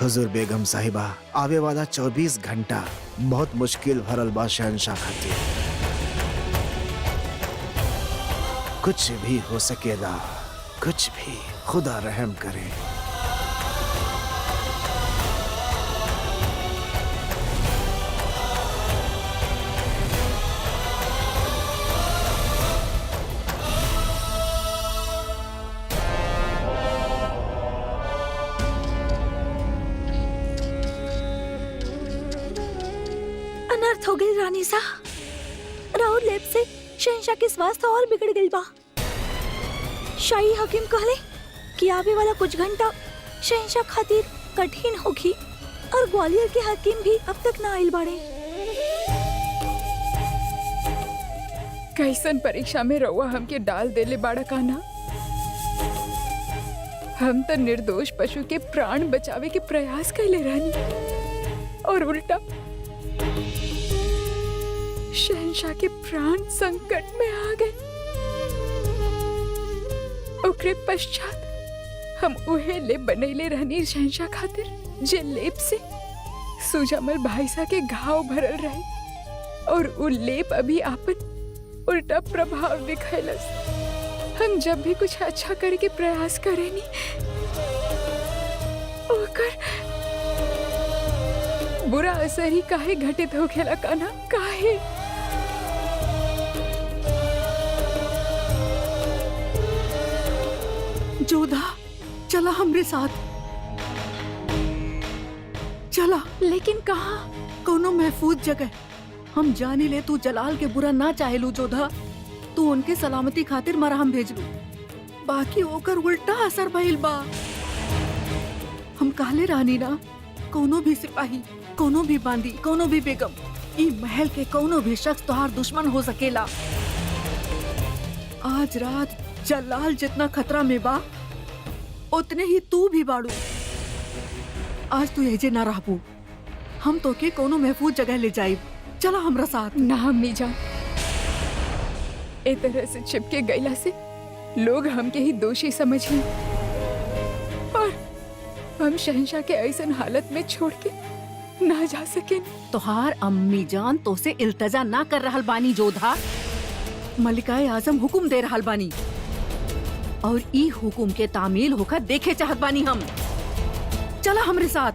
हुजूर बेगम साहिबा आवे वाला 24 घंटा बहुत मुश्किल भरल बा शहनशाह खातिर। कुछ भी हो सकेला, कुछ भी। खुदा रहम करे। अनर्थ हो गई रानी सा। राहुल लेब से शहनशाह के स्वास्थ्य और बिगड़ गई बा। शाही हकीम कहले कि आवे वाला कुछ घंटा शहनशाह खातिर कठिन होगी और ग्वालियर के हकीम भी अब तक ना आइल बाड़े। कैसन परीक्षा में रउआ हमके डाल देले बाड़ा कान्हा। हम तो निर्दोष पशु के प्राण बचावे के प्रयास कैले रहनी और उल्टा शहनशाह के प्राण संकट में आ गए। ओकरे पश्चात हम उहे लेप बनैले रहनी शहनशाह खातिर, जे लेप से सुजामल भाईसा के घाव भरल रहे और उ लेप अभी आपन उल्टा प्रभाव दिखैलस। हम जब भी कुछ अच्छा करे के प्रयास करेनी ओकर बुरा असर ही काहे घटित होखेला कान्हा, काहे? जोधा, चला हमरे साथ। चला। लेकिन कहाँ? कोनो महफूज जगह। हम जानी ले तू जलाल के बुरा ना चाहेलू जोधा। तू उनके सलामती खातिर मरहम भेजलू, बाकी ओकर उल्टा असर भइल बा। हम कहले रानी ना, कोनो भी सिपाही, कोनो भी बांदी, कोनो भी बेगम, ई महल के कोनो भी शख्स तोहार दुश्मन हो सकेला। आज रात जलाल जितना खतरा में बा उतने ही तू भी बाड़ू। आज तू एजे ना रहबू, हम तो के कोनो महफूज जगह ले जाइब। चला हमरा साथ। ना अम्मी जान, ए तरह से चिपके गईला से लोग हमके ही दोषी समझें और हम शहनशाह के ऐसन हालत में छोड़ के ना जा सके। तोहार अम्मी जान तो से इल्तजा ना कर रहल बानी जोधा। मलिकाए आजम हुकुम दे रहल बानी और ई हुकुम के तामील होकर देखे चाहत बानी हम। चला हमरे साथ।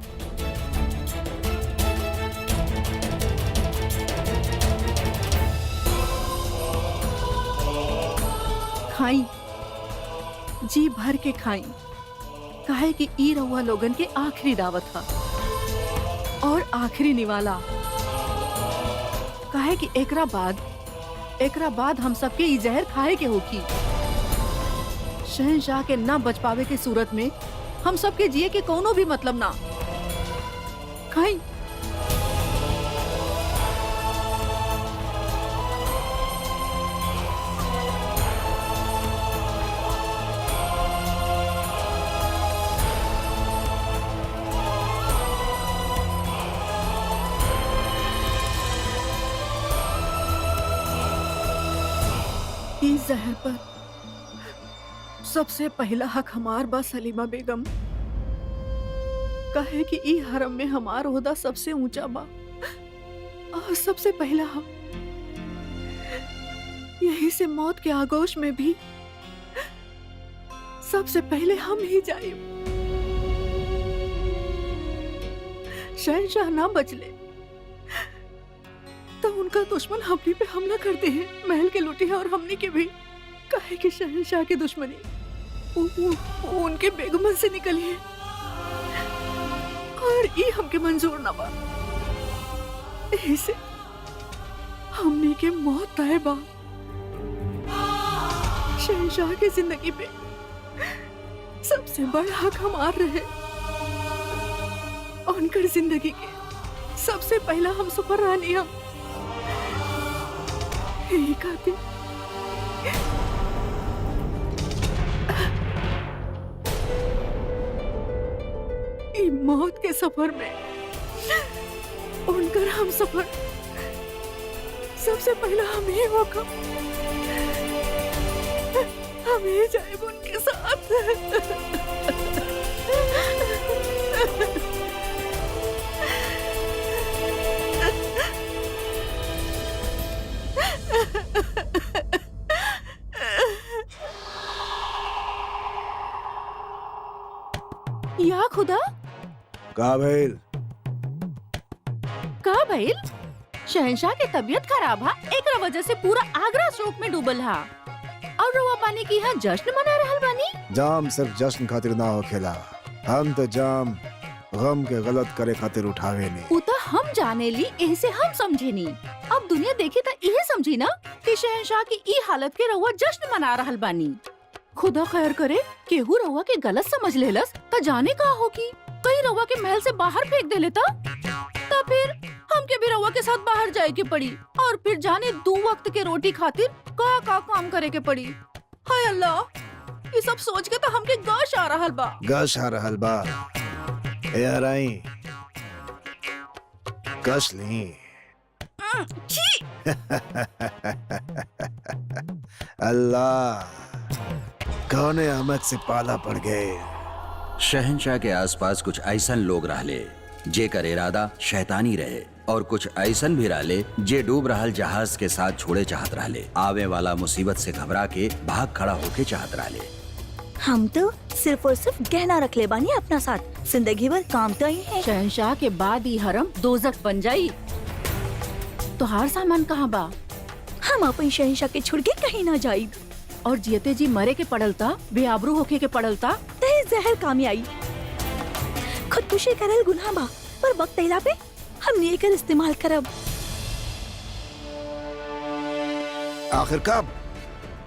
खाई, जी भर के खाई, काहे कि ई रउआ लोगन के आखिरी दावत था और आखिरी निवाला। काहे कि एकरा बाद हम सबके ई जहर खाए के होकी। शहनशाह के ना बच पावे के सूरत में हम सबके जिए के कोनो भी मतलब ना। खाई। इस जहर पर सबसे पहला हक हमार बा सलीमा बेगम। कहे कि ई हरम में हमार ओहदा सबसे ऊंचा बा और सबसे पहला हम। यही से मौत के आगोश में भी सबसे पहले हम ही जाए। शहनशाह ना बचले तो उनका दुश्मन हमनी पे हमला करते हैं, महल के लुटे हैं और हमनी के भी। कहे कि शहनशाह की दुश्मनी उनके बेगमन से निकली है और ये हमके मंजूर ना बा। इसे हमनी के मौत तय बा। शहनशाह की जिंदगी पे सबसे बड़ा हक हमार रहे। उनकर जिंदगी के सबसे पहला हम सुपर रानी हम। यही खातिर मौत के सफर में उनकर हम सफर सबसे पहला हम ही होगा। हम ही जाए उनके साथ। या खुदा, काबिल का भइल? शहंशाह की तबीयत खराब है, एक वजह से पूरा आगरा शोक में डूबल है। और रवा पानी की यहाँ जश्न मना रहल बानी। जाम सिर्फ जश्न खातिर ना हो खेला, हम तो जाम गम के गलत करे खातिर उठावे नहीं। उ तो हम जाने ली, ऐसे हम समझे नी। अब दुनिया देखी तो यही समझी ना कि शहंशाह की ई हालत के रउआ जश्न मना रहल बानी। खुदा खैर करे, केहू रउआ के गलत समझ लेलस तो जाने का होगी। कहीं रउआ के महल से बाहर फेंक दे लेता तो फिर हमके भी रउआ के साथ बाहर जाए के पड़ी, और फिर जाने 2 वक्त के रोटी खातिर का काम करे के पड़ी। हाय अल्लाह, ये सब सोच के तो हमके गश आ रहल बा। गश आ रहल बा, यार आई कश ली। छी! अल्लाह, कौने अहमद से पाला पड़ गए। शहंशाह के आसपास कुछ ऐसन लोग रहले जेकर इरादा शैतानी रहे, और कुछ ऐसन भी रहले जे डूब रहल जहाज के साथ छोड़े चाहत रहले। आवे वाला मुसीबत से घबरा के भाग खड़ा होके चाहत रहले। हम तो सिर्फ और सिर्फ गहना रख ले बानी अपना साथ, जिंदगी भर काम तो ही है। शहंशाह के बाद ही हरम दोजख बन जाई। तोहार सामान कहाँ बा? हम अपन शहंशाह के छोड़ के कहीं ना जाई। और जियते जी मरे के पड़लता, बेआबरू होके के पड़लता। तहे जहर कामी आई। खुदकुशी करल गुनाह बा, पर वक्त अइला पे हमने एकर इस्तेमाल करब। आखिर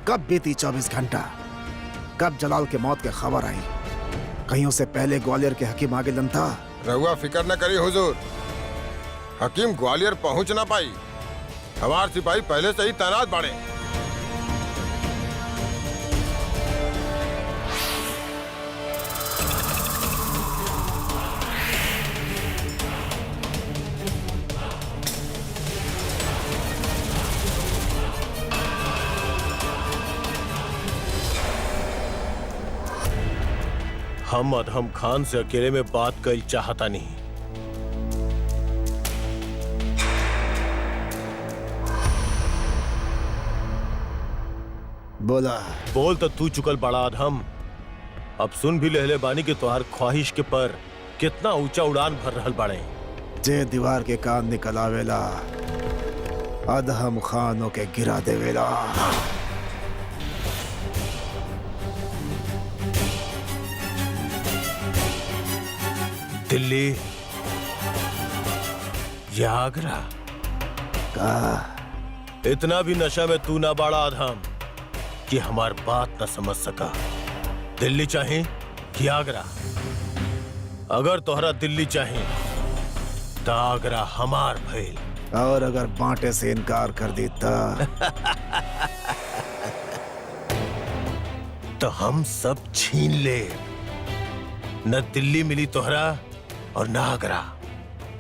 कब बीती 24 घंटा? कब जलाल के मौत के खबर आई? कहीं उससे पहले ग्वालियर के हकीम आगे लंता। रहुआ फिक्र न करी हुजूर, हकीम ग्वालियर पहुंच ना पाई। हमार सिपाही पहले से ही तैनात बाड़े। हम अदहम खान से अकेले में बात कर चाहता नहीं। बोल तो तू चुकल बड़ा अदहम। अब सुन भी लेले बानी कि तुहार ख्वाहिश के पर कितना ऊंचा उड़ान भर रहल बाड़े। जे दीवार के कान निकल आवेला, अदहम खानों के गिरा देवेला। दिल्ली या आगरा का इतना भी नशा में तू ना बाड़ा अदहम कि हमार बात न समझ सका। दिल्ली चाहे कि आगरा? अगर तोहरा दिल्ली चाहे तो आगरा हमार भइल, और अगर बांटे से इनकार कर देता तो हम सब छीन ले। न दिल्ली मिली तोहरा और न आगरा।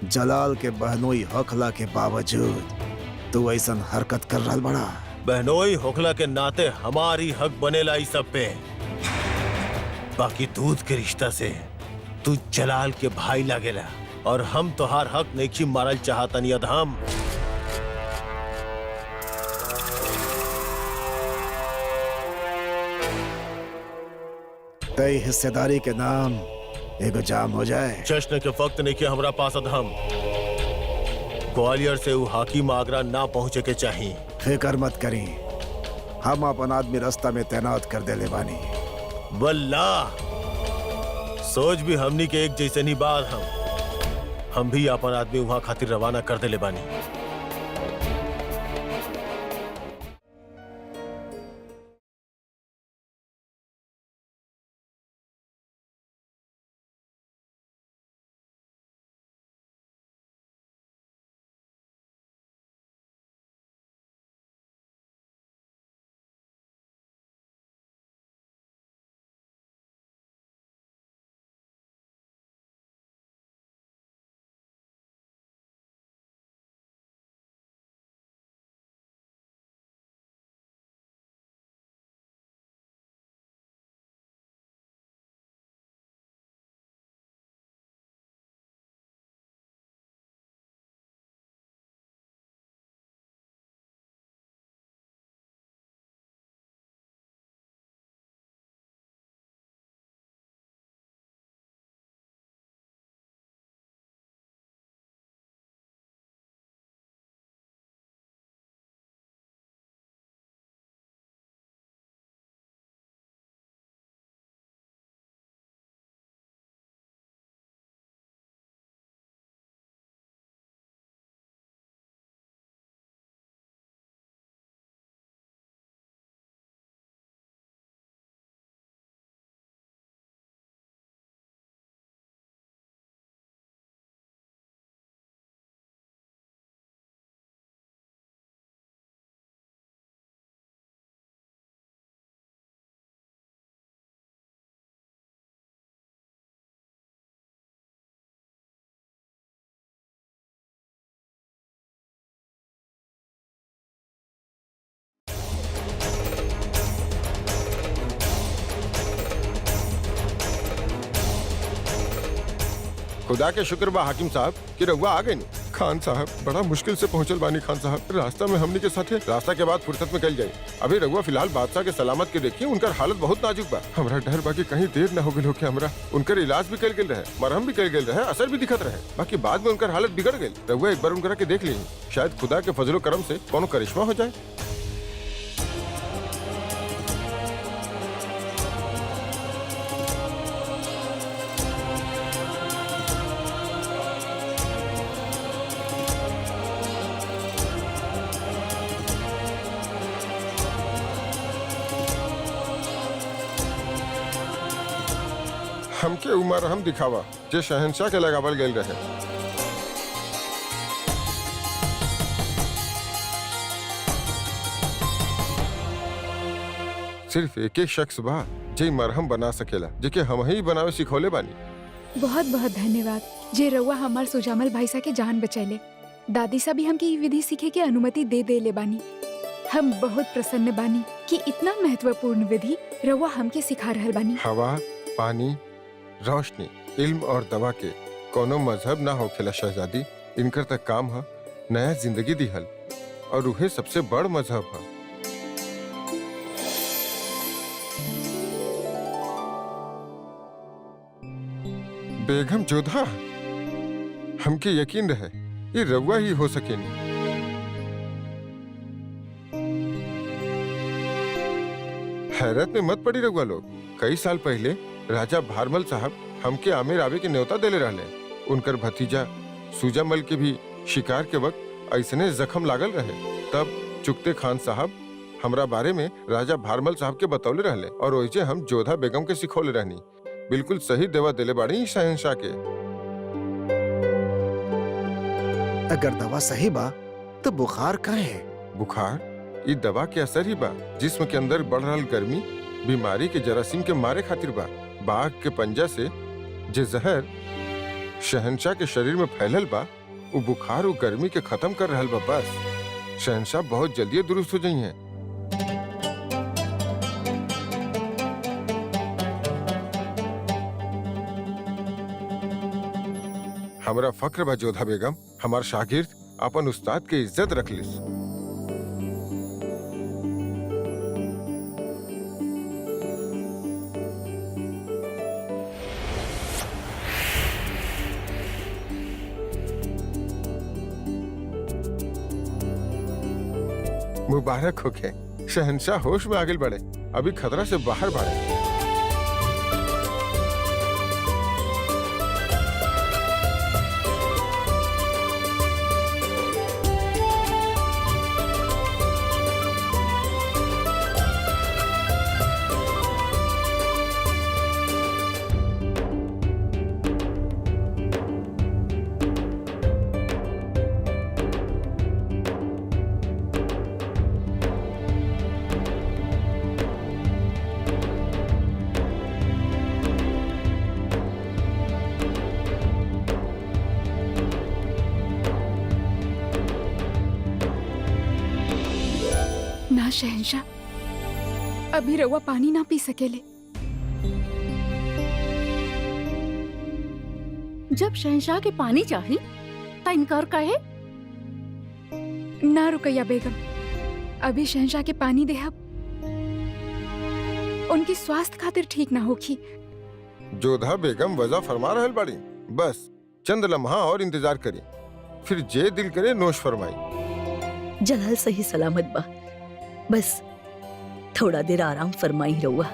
जलाल के बहनोई हौखला के बावजूद तू ऐसन हरकत कर रहा बड़ा। बहनोई होखला के नाते हमारी हक बनेला इस सब पे। बाकी दूध के रिश्ता से तू जलाल के भाई लागेला, और हम तोहार हक नहीं मारल चाहतनी अदहम। तय हिस्सेदारी के नाम एगो जाम हो जाए। जश्न के वक्त नहीं के हमरा पास अदहम। ग्वालियर से वो हाकिम आगरा ना पहुंचे के चाहिए। फिकर मत करी, हम अपन आदमी रास्ता में तैनात कर देले बानी। वल्ला सोच भी हमनी के एक जैसे नहीं बात। हम भी अपन आदमी वहां खातिर रवाना कर देले बानी। खुदा के शुक्र बा हाकिम साहब कि रउआ आ गई। खान साहब बड़ा मुश्किल से पहुंचल बानी। खान साहब रास्ता में हमनी के साथ है, रास्ता के बाद फुर्सत में कल जाए। अभी रउआ फिलहाल बादशाह के सलामत के देखिए, उनकर हालत बहुत नाजुक बा। हमरा डर बाकी कहीं देर न हो गई हो कि हमरा उनकर इलाज भी कल गेल रहे, मरहम भी कल गेल रहे, असर भी दिखत रहे, बाकी बाद में उनकर हालत बिगड़ गई। रउआ एक बार उनकरा के देख ली, शायद खुदा के फजलो करम से कोनो करिश्मा हो जाए। हमके उमर हम दिखावा जे शहंशाह के लगावल गए रहे। सिर्फ एक एक शख्स बा जे मरहम बना सकेला, जेके हम ही बनावे सिखौले बानी। बहुत बहुत धन्यवाद जे रउआ हमार सुजामल भाई सा के जान बचैले। दादी सा भी हमके ई विधि सीखे के अनुमति दे देले बानी। हम बहुत प्रसन्न बानी कि इतना महत्वपूर्ण विधि रउआ हमके सिखा रहल बानी। हवा, पानी, रोशनी, इल्म और दवा के कोनो मजहब ना होखेला शहजादी। इनकर तक काम है नया जिंदगी दिहल, और उहे सबसे बड़ मजहब है। बेगम जोधा, हमके यकीन रहे ये रउआ ही हो सकेनी। हैरत में मत पड़ी रउआ लोग। कई साल पहले राजा भारमल साहब हमके आमेर आवे के न्योता देले रहले। उनकर भतीजा सूजामल के भी शिकार के वक्त ऐसने जख्म लागल रहे। तब चुगते खान साहब हमरा बारे में राजा भारमल साहब के बतौले रहले, और वैसे हम जोधा बेगम के सिखौले रहनी। बिल्कुल सही दवा देले बाड़ी शहंशाह के। अगर दवा सही बा तो बुखार का है? बुखार ये दवा के असर ही बा। जिस्म के अंदर बढ़ रहल गर्मी बीमारी के जरासीम के मारे खातिर बा। बाघ के पंजा से जे जहर शहंशाह के शरीर में फैलल बा, वो बुखार वो गर्मी के खत्म कर रहल बा। बस शहंशाह बहुत जल्दी दुरुस्त हो जाई हैं। हमरा फक्र बा जोधा बेगम, हमार शागिर्द अपन उस्ताद के इज्जत रख लिस। मुबारक होके शहंशाह होश में आगे बढ़े, अभी खतरा से बाहर बढ़े। ना शहंशाह, अभी रउआ पानी ना पी सकेले। जब शहंशाह के पानी चाही ता इनकार काहे? ना रुकैया बेगम, अभी शहंशाह के पानी देहब उनकी स्वास्थ्य खातिर ठीक ना होखी। जोधा बेगम वजह फरमा रहल बाड़ी। बस चंद लम्हा और इंतजार करी, फिर जे दिल करे नोश फरमाई। जलाल सही सलामत बा, बस थोड़ा देर आराम फरमाई रहुआ।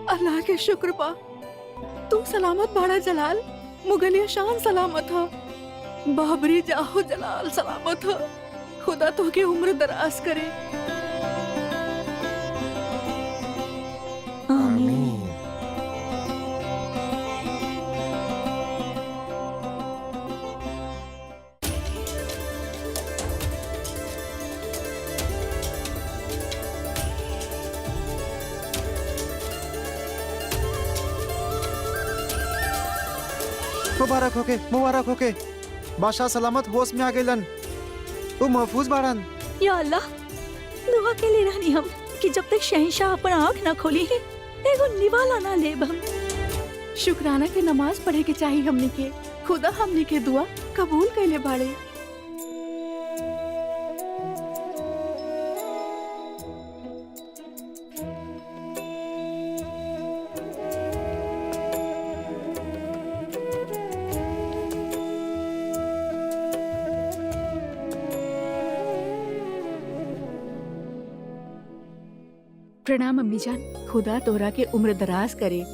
अल्लाह के शुक्र बा, तू सलामत बाड़ा जलाल। मुगलिया शान सलामत हो, बाबरी जाहो जलाल सलामत हो। खुदा तो के उम्र दराज करे। आमीन। मुबारक होके बादशाह सलामत होश में आ गइलन, वो महफूज बाड़न। या अल्लाह, दुआ के लिए रहनी हम कि जब तक शहंशाह अपन आँख ना खोली है एगो निवाला ना लेब हम। शुक्राना के नमाज पढ़े के चाहिए हमनी के। खुदा हमनी के दुआ कबूल कैले बाड़े। प्रणाम अम्मी जान। खुदा तोहरा के उम्र दराज करे।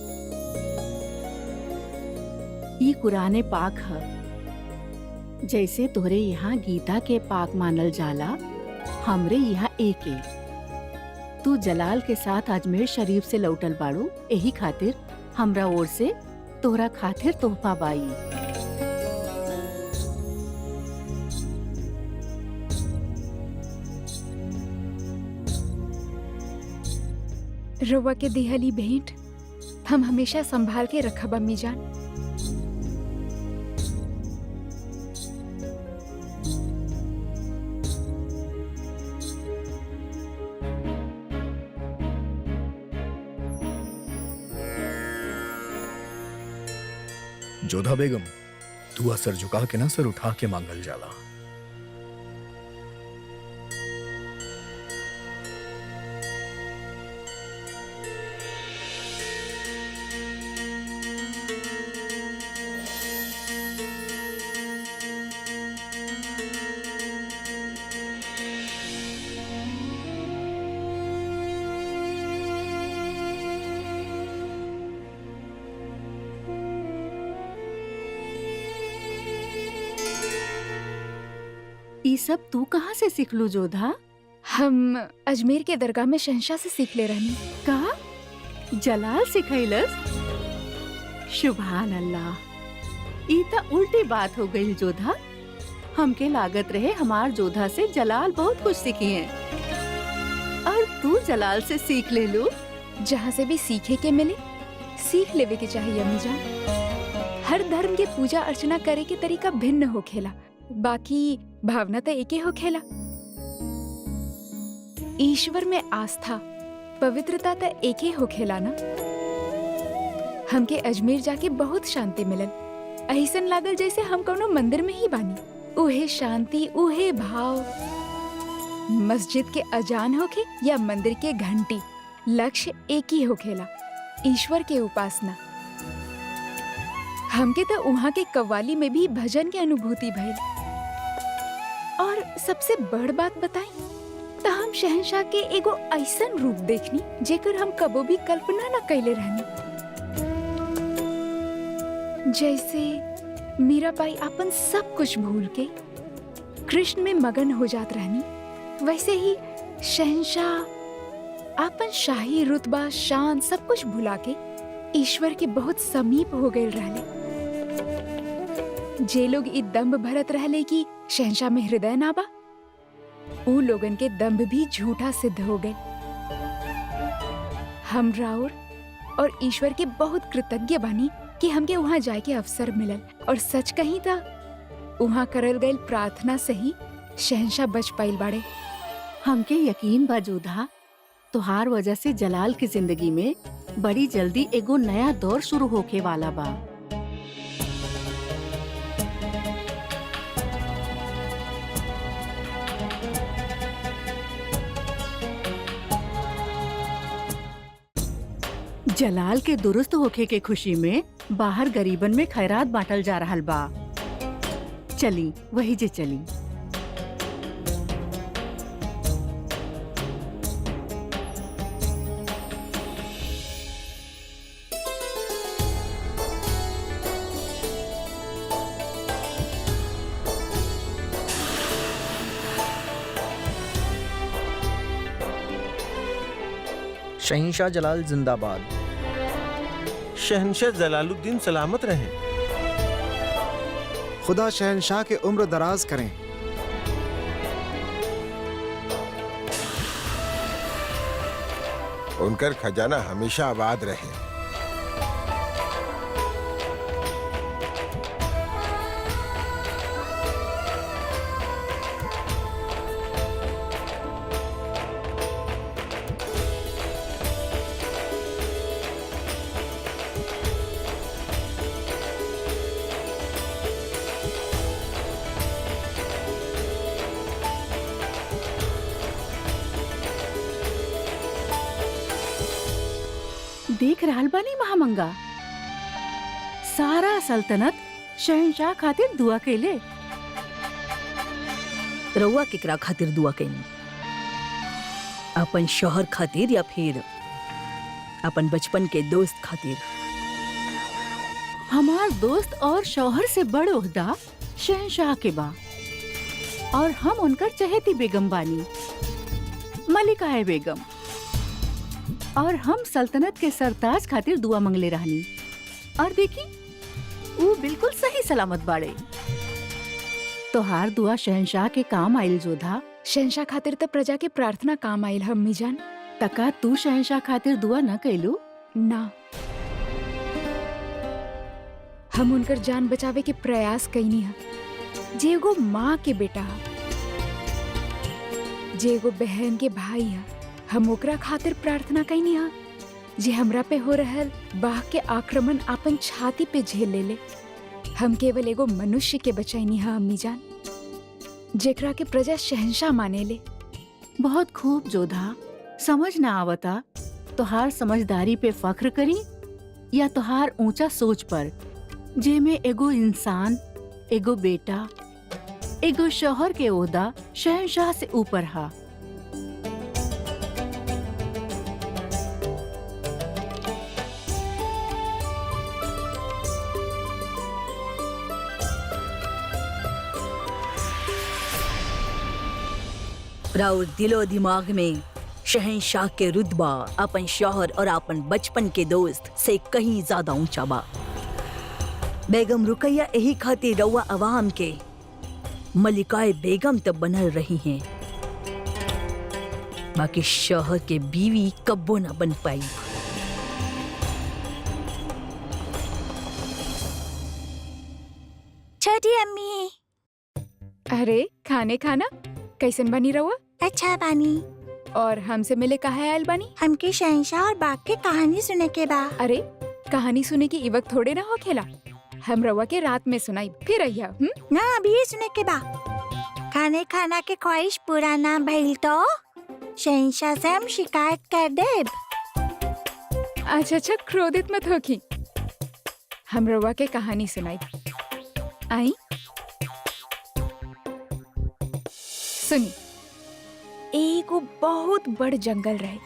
ई कुराने पाक ह। जैसे तोहरे यहाँ गीता के पाक मानल जाला, हमरे यहाँ एके। तू जलाल के साथ अजमेर शरीफ से लौटल बाड़ू, यही खातिर हमरा ओर से तोहरा खातिर तोहफा बाई। रउआ के दिहली भेंट हम हमेशा संभाल के रखब अम्मी जान। जोधा बेगम, दुआ सर झुका के ना सर उठा के मांगल जाला। ई सब तू कहाँ से सीखलू जोधा? हम अजमेर के दरगाह में शहंशाह से सीख ले रहनी। का जलाल सिखैलस? शुभान अल्लाह, ई त उल्टी बात हो गई जोधा। हमके लागत रहे हमार जोधा से जलाल बहुत कुछ सीखी है, और तू जलाल से सीख ले लू। जहाँ से भी सीखे के मिले सीख लेवे के चाहिए अम्मी जान। हर धर्म के पूजा अर्चना करे के तरीका भिन्न होखेला, बाकी भावना तो एके होखेला। ईश्वर में आस्था पवित्रता तो एके होखेला ना। हमके अजमेर जाके बहुत शांति मिलल। ऐसन लागल जैसे हम कोनो मंदिर में ही बानी। उहे शांति, उहे भाव। मस्जिद के अजान होखे या मंदिर के घंटी, लक्ष्य एक ही होखेला, ईश्वर के उपासना। हमके तो वहाँ के कव्वाली में भी भजन के अनुभूति भइल। और सबसे बड़ बात बताई तो हम शहंशाह के एगो ऐसन रूप देखनी जेकर हम कबो भी कल्पना न कैले रहनी। जैसे मीराबाई अपन सब कुछ भूल के कृष्ण में मगन हो जात रहनी, वैसे ही शहंशाह अपन शाही रुतबा, शान सब कुछ भुला के ईश्वर के बहुत समीप हो गए रहले। जे लोग इ दम्भ भरत रहले कि शहंशाह में हृदय ना बा, ऊ लोगन के दम्भ भी झूठा सिद्ध हो गए। हम राउर और ईश्वर के बहुत कृतज्ञ बानी कि हमके वहाँ जाए के अवसर मिलल। और सच कहीं था वहाँ करल गए प्रार्थना से ही शहंशाह बच पाइल बाड़े। हमके यकीन बा जोधा, तुहार वजह से जलाल की जिंदगी में बड़ी जल्दी एगो नया दौर शुरू होके वाला बा। जलाल के दुरुस्त होखे के खुशी में बाहर गरीबन में खैरात बांटल जा रहल बा। चली वही जे चली। शहंशाह जलाल जिंदाबाद। शहंशाह जलालुद्दीन सलामत रहे। खुदा शहंशाह के उम्र दराज करें। उनकर खजाना हमेशा आबाद रहे। देख रहल बानी महामंगा, सारा सल्तनत शहंशाह खातिर दुआ कैले। रउआ केकरा खातिर दुआ कैनी? अपन शोहर खातिर या फिर अपन बचपन के दोस्त खातिर? हमार दोस्त और शौहर से बड़ ओहदा शहंशाह के बा और हम उनकर चहेती बेगम बानी, मलिकाए बेगम। और हम सल्तनत के सरताज खातिर दुआ मंगले रहनी और देखी वो बिल्कुल सही सलामत बाड़े। तोहार दुआ शहंशाह के काम आइल जोधा। शहंशाह खातिर तो प्रजा के प्रार्थना काम आयल अम्मी जान। तका तू शहंशाह खातिर दुआ न कैलू? ना, हम उनकर जान बचावे के प्रयास कैनी है। जे एगो माँ के बेटा है, जे एगो बहन के भाई है, हम ओकरा खातिर प्रार्थना कैनी है। जे हमरा पे हो रहल बाघ के आक्रमण अपन छाती पे झेल ले। हम केवल एगो मनुष्य के बचैनी है अम्मी जान, जेकरा के प्रजा शहंशाह माने ले। बहुत खूब जोधा। समझ ना आवता तोहार समझदारी पे फख्र करी या तोहार ऊंचा सोच पर, जेमे एगो इंसान, एगो बेटा, एगो शौहर के ओहदा शहंशाह से ऊपर हा। राउर दिलो दिमाग में शहंशाह के रुतबा अपन शौहर और अपन बचपन के दोस्त से कहीं ज्यादा ऊंचा बा। बेगम रुकैया यही खातिर रउआ अवाम के मलिकाए बेगम तब बनल रही हैं, बाकी शौहर के बीवी कब्बो न बन पाई। छोटी अम्मी। अरे खाने खाना कैसन बनी रहुआ? अच्छा बानी। और हमसे मिले कहा आयल बानी? हमके शहंशाह और बाघ के कहानी सुने के बा। अरे कहानी सुने की इवक थोड़े ना हो खेला। हम रवा के रात में सुनाई फिर अहिया। ना अभी ये सुने के बा। खाने खाना के ख्वाहिश पूरा ना भइल तो शहंशाह से हम शिकायत कर देब। अच्छा अच्छा, क्रोधित मत होखी। हम रवा के कहानी सुनाई। आई सुनी। एगो बहुत बड़ जंगल रहे।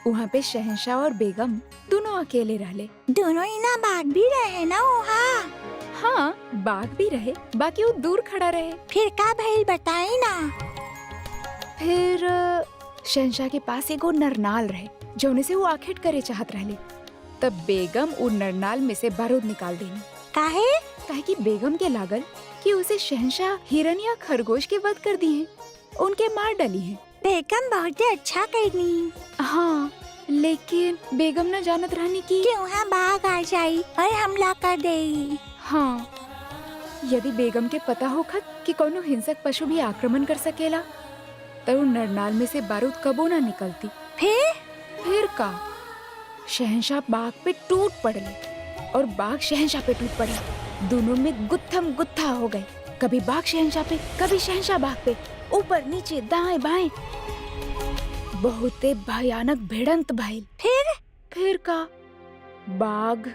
वहाँ पे शहंशाह और बेगम दोनों अकेले रहले। दोनों ही ना बाघ भी रहे ना वहाँ? हाँ, बाघ भी रहे, बाकी वो दूर खड़ा रहे। फिर का भइल बताई ना। फिर शहंशाह के पास एगो नरनाल रहे, जौने से वो आखेट करे चाहत रहले। तब बेगम वो नरनाल में से बारूद निकाल देनी। काहे कि बेगम के लागल कि उसे शहंशाह हिरन या खरगोश के वध कर दिए, उनके मार डाली है। बेगम बहुत ही अच्छा करनी। हाँ, लेकिन बेगम न जानत रहनी कि वहाँ बाघ आ जाई और हमला कर देई। हाँ, यदि बेगम के पता होखत कि कोनो हिंसक पशु भी आक्रमण कर सकेला, तो नरनाल में से बारूद कबो ना निकलती। फिर का शहंशाह बाघ पे टूट पड़ले और बाघ शहंशाह पे टूट पड़े। दोनों में गुत्थम गुत्था हो गए। कभी बाघ शहंशाह पे, कभी शहंशाह बाघ पे, ऊपर नीचे दाएं बाएं। बहुते भयानक भिड़ंत भइल। फिर का बाघ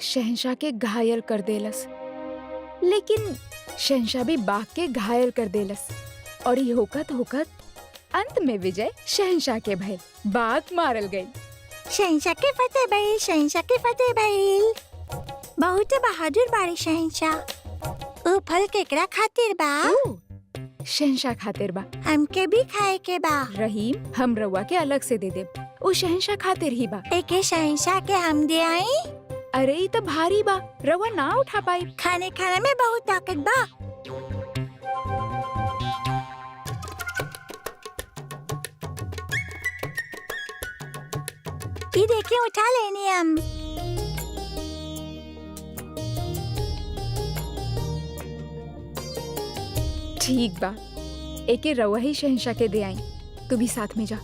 शहंशाह के घायल कर देलस, लेकिन शहंशाह भी बाघ के घायल कर देलस। और ये होकत होकत अंत में विजय शहंशाह के भइल। बाघ मारल गई। शहंशाह के फतेह भइल, शहंशाह के फतेह भइल। बहुत बहादुर बाड़ी शहंशाह। ओ फल केकरा खातिर बा? शहंशाह खातिर बा। हमके भी खाए के बा। रहीम, हम रवा के अलग से दे देब। ओ शहंशाह खातिर ही बा। एके शहंशाह के हम दे आई। अरे ये तो भारी बा, रवा ना उठा पाई। खाने खाने में बहुत ताकत बा। ये देखिए, उठा लेने हम। ठीक बा, एके रवा ही शहंशाह के दे आई। तू भी साथ में जा।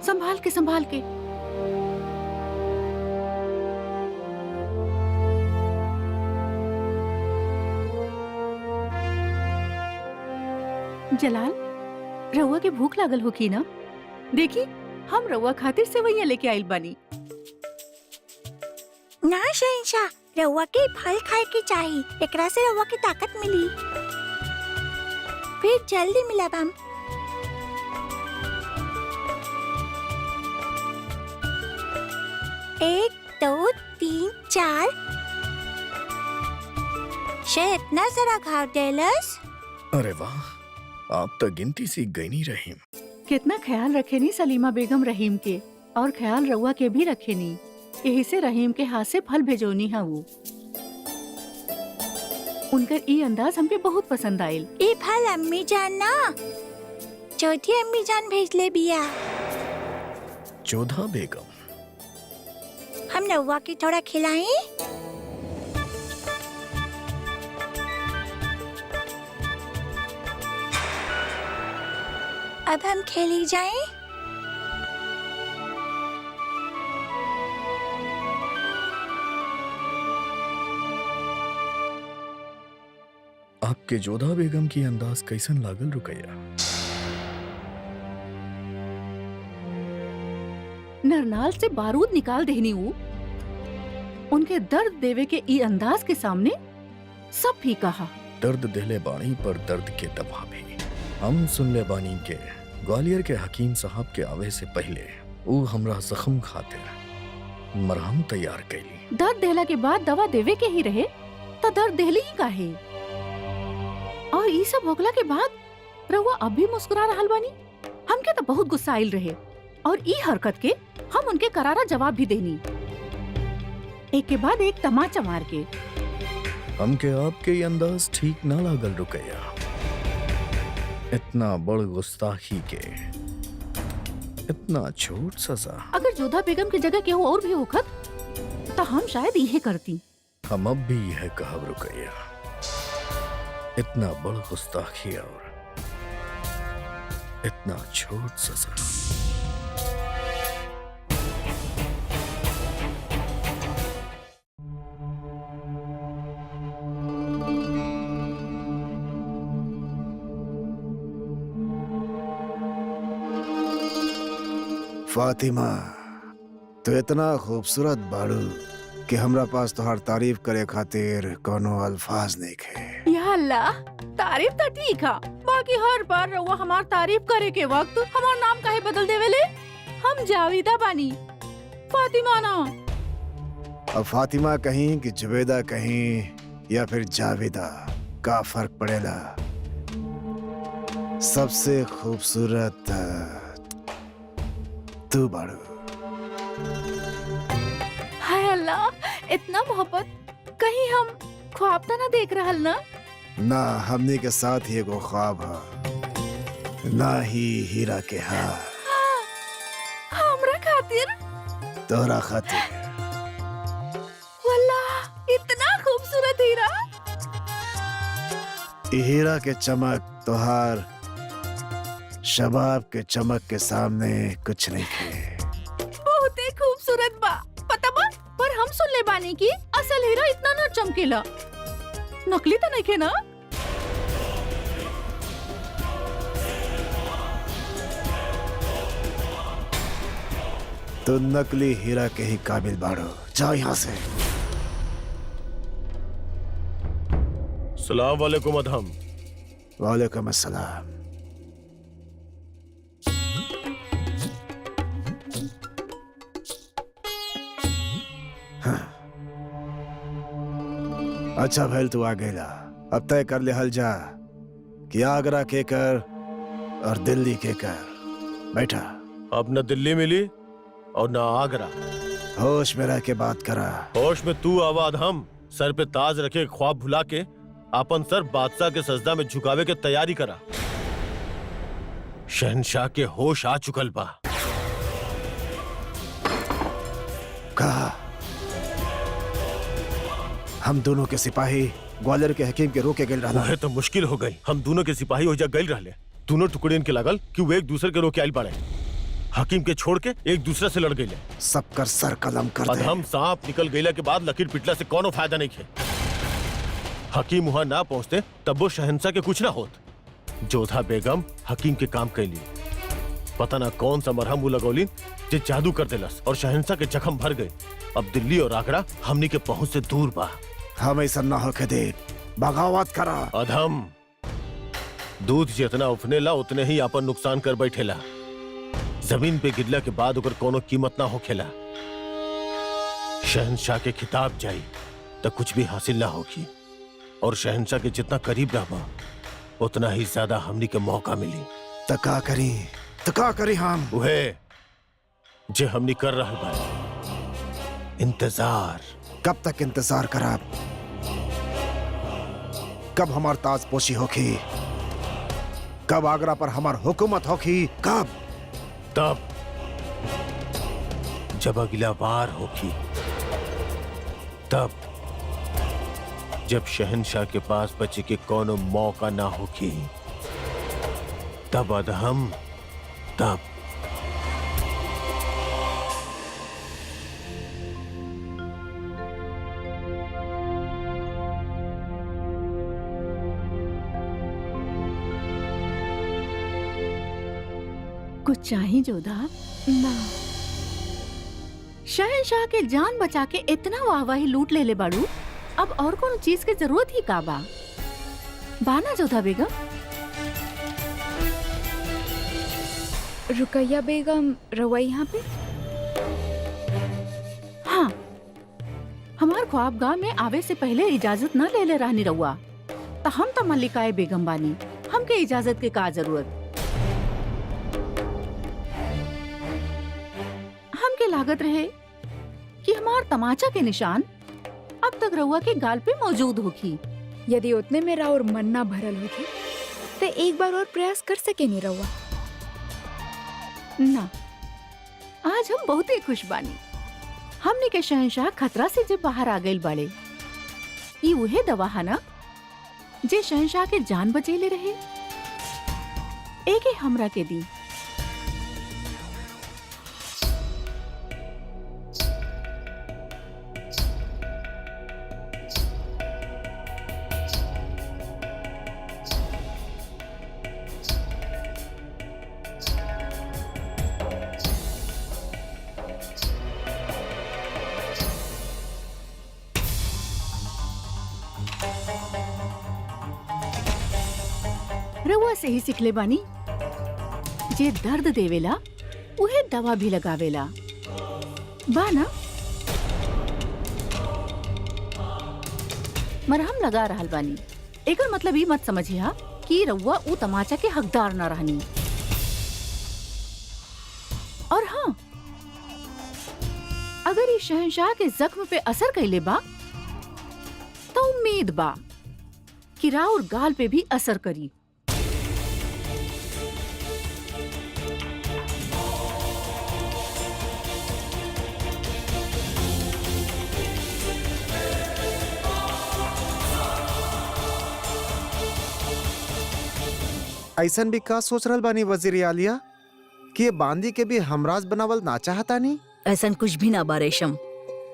संभाल के संभाल के। जलाल, रउआ के भूख लागल होखी ना? देखी, हम रउआ खातिर सेवइयां लेके आइल बानी। ना शहंशाह, रउआ के फल खाए के चाहिए, एकरा से रउआ की ताकत मिली। फिर जल्दी मिलब हम। एक, दो, तीन, चार। शे इतना सारा घाव देलस। अरे वाह, आप तो गिनती सीख गई नहीं रहीम। कितना ख्याल रखे नी सलीमा बेगम रहीम के, और ख्याल रउआ के भी रखे नी। यही से रहीम के हाथ से फल भेजोनी है वो। उनकर ई अंदाज हमके बहुत पसंद आयल। ये फल अम्मी जान ना, चौथी अम्मी जान भेजले बिया। जोधा बेगम, हम रउआ की थोड़ा खिलाएं? अब हम खेली जाएं? आपके जोधा बेगम की अंदाज कैसन लागल रुकैया? नरनाल से बारूद निकाल देनी वो। उनके दर्द देवे के ई अंदाज के सामने सब फीका हा। दर्द दिले बाणी पर दर्द के दवा भी। हम सुनले बानी के ग्वालियर के हकीम साहब के आवे से पहले वो हमरा जख्म खातिर मरहम तैयार कैली। दर्द देला के बाद दवा देवे के ही रहे तो दर्द देली ही काहे? और ई सब होगला के बाद रउआ अब भी मुस्कुरा रहल बानी। हमके तो बहुत गुस्सा आइल रहे, और ई हरकत के हम उनके करारा जवाब भी देनी, एक के बाद एक तमाचा मार के। हमके आपके ये अंदाज ठीक ना लागल रुकैया। इतना बड़ गुस्ताखी के इतना छोट सजा। अगर जोधा बेगम की जगह केहू और भी होखत तो हम शायद यही करती। हम अब भी यह कहब रुकैया, इतना बड़ गुस्ताखी और इतना छोट सजा। फातिमा, तो इतना खूबसूरत बाड़ू कि हमरा पास तोहार तारीफ करे खातिर कोनो अल्फाज नहीं खे। या अल्लाह, तारीफ तो ठीक है, बाकी हर बार रउआ हमार तारीफ करे के वक्त हमार नाम काहे बदल देवेले? हम जावेदा बानी, फातिमा ना। अब फातिमा कहीं कि जुबेदा कहीं या फिर जावेदा, का फर्क पड़ेला? सबसे खूबसूरत तू बाड़ू। हाय अल्लाह, इतना मोहब्बत कहीं हम ख्वाब तो ना देख रहल ना? ना हमने के साथ ही एगो ख्वाब है, ना ही हीरा के हार। हमरा खातिर? तोहरा खातिर। वल्लाह, इतना खूबसूरत हीरा। ई हीरा के चमक तोहार शबाब के चमक के सामने कुछ नहीं खे। बहुत ही खूबसूरत बा, पता बा? पर हम सुन ले बानी की असल हीरा इतना ना चमकेला, नकली तो नहीं खे ना? तो नकली हीरा के ही काबिल बाड़ो। जाओ यहाँ से। सलाम वालेकुम अधम। वालेकुम अस्सलाम। अच्छा भैल तू आ गईला। अब तय कर ले हल जा कि आगरा के कर और दिल्ली के कर। बैठा। अब न दिल्ली मिली और न आगरा। होश में रह के बात करा। होश में तू आवाज हम सर पे ताज रखे ख्वाब भुला के अपन सर बादशाह के सजदा में झुकावे के तैयारी करा। शहनशाह के होश आ चुकल बा। कहा हम दोनों के सिपाही ग्वालियर के हकीम के रोके गए रहना। उहे तो मुश्किल हो गई। हम दोनों के सिपाही हो जा गए रहले। दोनों टुकड़े इनके लागल कि वो एक दूसरे के रोके आइल बाड़े। हकीम के छोड़ के एक दूसरे से लड़ गए। सबकर सर कलम कर दे। हम सांप निकल गईला के बाद लकीर पिटला से कोनो फायदा नहीं खे। हकीम वहां ना पहुंचते तब वो शहंशाह के कुछ ना होत। जोधा बेगम हकीम के काम कैली। पता ना कौन सा मरहम लगौली जे जादू कर देलस और शहंशाह के जख्म भर गए। अब दिल्ली और आगरा हमनी के पहुंच से दूर बा। हम ऐसा ना होके दे, बगावत करा। अधम, दूध जितना उफनेला उतने ही आपन नुकसान कर बैठेला। जमीन पे गिरला के बाद ओकर कोनो कीमत ना होखेला। शहंशाह के खिताब जाई तो कुछ भी हासिल ना होगी, और शहंशाह के जितना करीब रहबा उतना ही ज्यादा हमनी के मौका मिली। तो का करी हम? उहे जे हमनी कर रहल बा, इंतजार। कब तक इंतजार करब? कब हमार ताजपोशी होखी? कब आगरा पर हमार हुकूमत होखी? कब? तब जब अगला बार होगी, तब जब शहंशाह के पास बचे के कोनो मौका ना होगी, तब अधम, तब। कुछ चाहिए जोधा? ना, शहंशाह के जान बचा के इतना वाहवाही लूट ले बाड़ू, अब और कोनो चीज के जरूरत ही का बा? बाना जोधा बेगम? रुकैया बेगम रवा यहाँ पे? हाँ, हमार ख्वाबगाह में आवे से पहले इजाजत न ले रहनी रहुआ, तो हम तो मल्लिकाए बेगम बानी, हमके इजाजत के का जरूरत? हमके लागत रहे कि हमार तमाचा के निशान अब तक रहुआ के गाल पे मौजूद होगी। यदि उतने में और मन ना भरल होती तो एक बार और प्रयास कर सके नहीं रहुआ। ना, आज हम बहुत ही खुश बानी। हमने के शहंशाह खतरा से जब बाहर आ गए बाड़े, ये उहे दवा है ना जे शहंशाह के जान बचेले रहे। एक ही हमरा के दी। रउआ से ही सिखले बानी जे दर्द देवेला उहे दवा भी लगावेला बाना। मरहम लगा रहल बानी, एकर मतलब ये मत समझिया कि रउआ ऊ तमाचा के हकदार न रहनी। और हाँ, अगर ये शहंशाह के जख्म पे असर कैले बा तो उम्मीद बा कि राउर गाल पे भी असर करी। ऐसन भी का सोच रहल बानी वजीर आलिया कि ये बांदी के भी हमराज बनावल ना चाहता नहीं? ऐसा कुछ भी ना बा रेशम।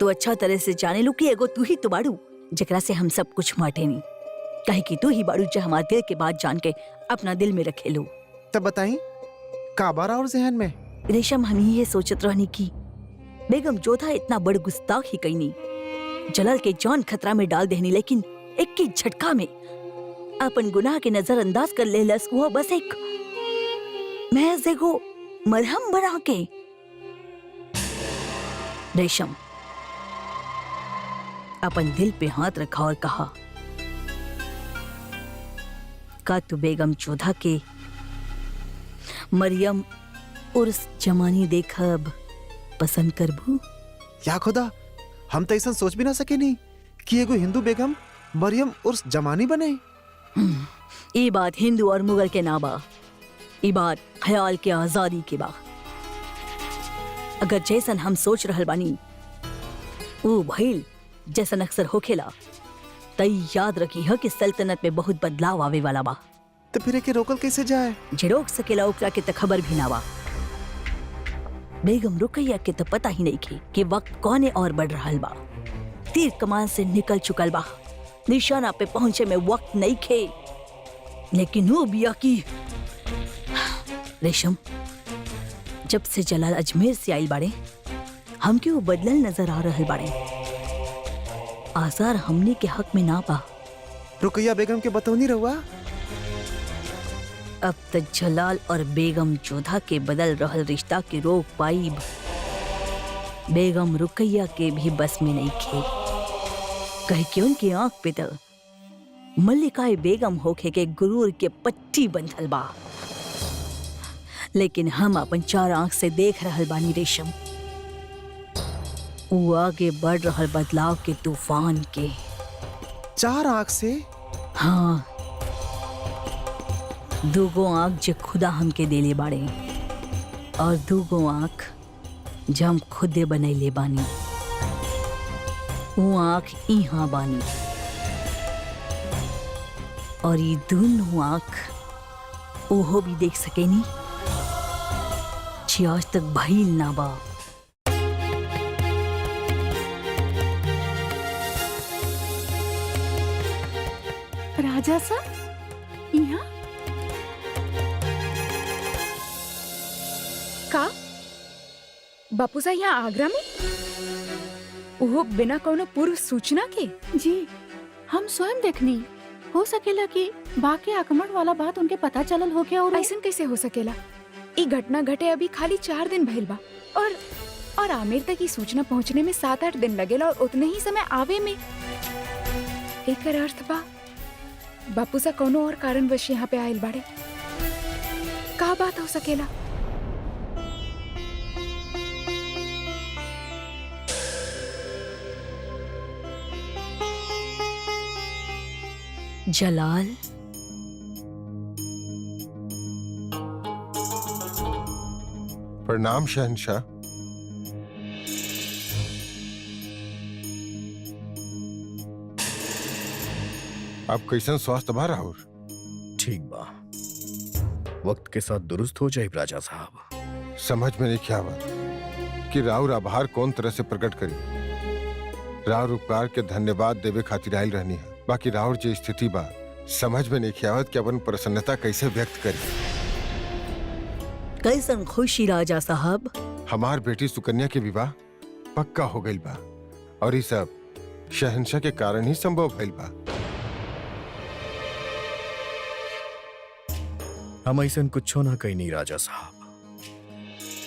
तो अच्छा तरह से जाने लू कि एगो तू ही तो बाड़ू जकरा से हम सब कुछ माटे नहीं, काहे कि तू ही बाड़ू जो हमारे दिल के बात जान के अपना दिल में रखे लो। तब बताई का बारा और जहन में? रेशम, हम ये सोचत रहनी की बेगम जोधा इतना बड़ गुस्ताख ही कहीं नहीं, जलाल के जान खतरा में डाल देनी, लेकिन एक की झटका में अपन गुनाह के नजरअंदाज कर ले लस। वो बस एक महज एगो मरहम बना के। रेशम, अपन दिल पे हाथ रखा और कहा, का तू बेगम जोधा के मरियम उर्स जमानी देखब पसंद करबू? या खुदा, हम तो ऐसा सोच भी ना सके नहीं कि एगो हिंदू बेगम मरियम उर्स जमानी बने। ये बात हिंदू और मुगल के ना बा, ये बात ख्याल के आजादी के बा। अगर जैसन हम सोच रहल बानी वो भइल जैसन अक्सर होखेला, तई याद रखी है कि सल्तनत में बहुत बदलाव आवे वाला बा। तो फिर एके रोकल कैसे जाए? जे रोक सकेला ओकरा के त खबर भी ना बा। बेगम रुकैया के तो पता ही नहीं की कि वक्त कौने और बढ़ रहल बा। तीर कमान से निकल चुकल बा, निशाना पे पहुंचे में वक्त नहीं खे। लेकिन वो बिया की रेशम, जब से जलाल अजमेर से आइल बाड़े हमके वो बदलल नजर आ रहल बाड़े। आसार हमने के हक में ना बा। रुकैया बेगम के बतौनी रहुआ। अब तक जलाल और बेगम जोधा के बदल रहल रिश्ता के रोक पाई। बेगम रुकैया के भी बस में नहीं खे। कह के उनकी आंख पे तो मल्लिकाए बेगम होखे के गुरूर के पट्टी बंधल बा। लेकिन हम अपन चार आंख से देख रहल बानी रेशम, वो आगे बढ़ रहल बदलाव के तूफान के। 4 आंख से? हाँ, दूगो आंख जो खुदा हमके देले बाड़े और दूगो आंख जो हम खुदे बनैले बानी। वो आंख इहाँ बानी और ये दोनों आंख ओहो भी देख सकेनी जे आज तक भइल ना बा। राजा सा यहाँ का बापू सा यहाँ आगरा में, वो बिना कोनो पूर्व सूचना के? जी हम स्वयं देखनी। हो सकेला कि बाकी आक्रमण वाला बात उनके पता चलल हो गया। और ऐसन कैसे हो सकेला? ई घटना घटे अभी खाली 4 दिन भइल बा और आमिर तक ई सूचना पहुंचने में 7-8 दिन लगेला और उतने ही समय आवे में। एकर अर्थ बा बापू सा कोनो और कारणवश यहाँ पे आयल बाड़े। का बात हो सकेला? जलाल, प्रणाम शहंशाह। आप कैसन स्वास्थ्य बा राहुल? ठीक बा, वक्त के साथ दुरुस्त हो जाए राजा साहब। समझ में नहीं क्या बात कि राहुल आभार कौन तरह से प्रकट करी। राहुल उपकार के धन्यवाद देवे खातिर आयल रहनी है। बाकी राहुल जी स्थिति बा समझ में नहीं खियावत कि अपन प्रसन्नता कैसे व्यक्त करी। कैसन खुशी राजा साहब। हमार बेटी सुकन्या के विवाह पक्का हो गई बा और ये सब शहंशाह के कारण ही संभव भइल बा। हम ऐसा कुछ ना कही नहीं राजा साहब,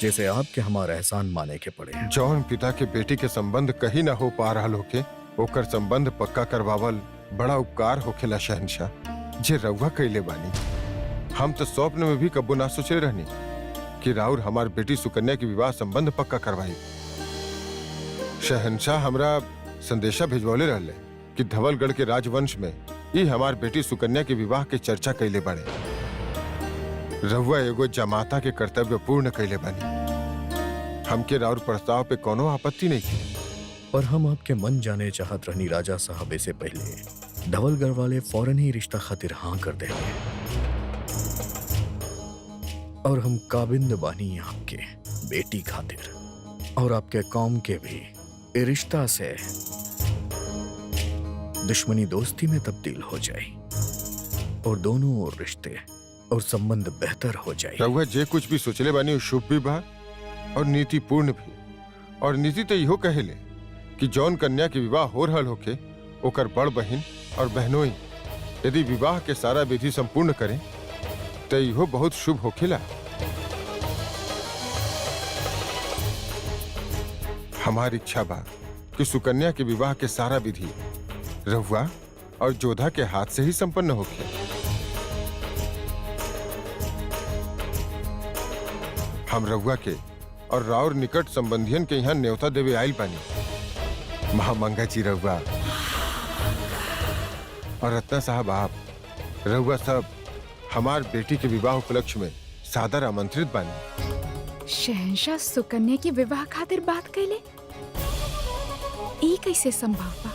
जैसे आपके हमारा एहसान माने के पड़े। जौन पिता के बेटी के संबंध कहीं ना हो पा रहा होके ओकर संबंध पक्का करवावल बड़ा उपकार होखेला शहंशाह, जे रउआ कैले बानी। हम तो स्वप्न में भी कब्बो ना सोचे रहनी कि राउर हमार बेटी सुकन्या के विवाह संबंध पक्का करवाई। शहंशाह हमरा संदेशा भेजवले रहले कि धवलगढ़ के राजवंश में ये हमार बेटी सुकन्या के विवाह के चर्चा कैले बाड़े। रउआ एगो जमाता के कर्तव्य पूर्ण कैले बानी। हमके राउर प्रस्ताव पे कोनो आपत्ति नहीं थी। और हम आपके मन जाने चाहत रहनी राजा साहब, से पहले धवलगढ़ वाले फौरन ही रिश्ता खातिर हाँ कर देंगे। और हम काबिंद बानी आपके बेटी खातिर और आपके कौम के भी ए रिश्ता से दुश्मनी दोस्ती में तब्दील हो जाए और दोनों ओर रिश्ते और संबंध बेहतर हो जाए। रउआ जे कुछ भी सोचले बानी वो शुभ भी बा और नीतिपूर्ण भी। और नीति तो इहो कहेले कि जौन कन्या के विवाह हो रहल होके ओकर बड़ बहिन और बहनोई यदि विवाह के सारा विधि संपूर्ण करें तो इहो बहुत शुभ होखेला। हमारी इच्छा बा कि सुकन्या के विवाह के सारा विधि रहुआ और जोधा के हाथ से ही संपन्न होखे। हम रहुआ के और राउर निकट संबंधियन के यहाँ न्योता देवे आयल बानी। महामंगा जी रहुआ और रत्ना साहब आप रहुआ सब हमार बेटी के विवाह उपलक्ष्य में सादर आमंत्रित बानी। शहंशाह सुकन्या की विवाह खातिर बात कैले, ई कैसे संभव बा?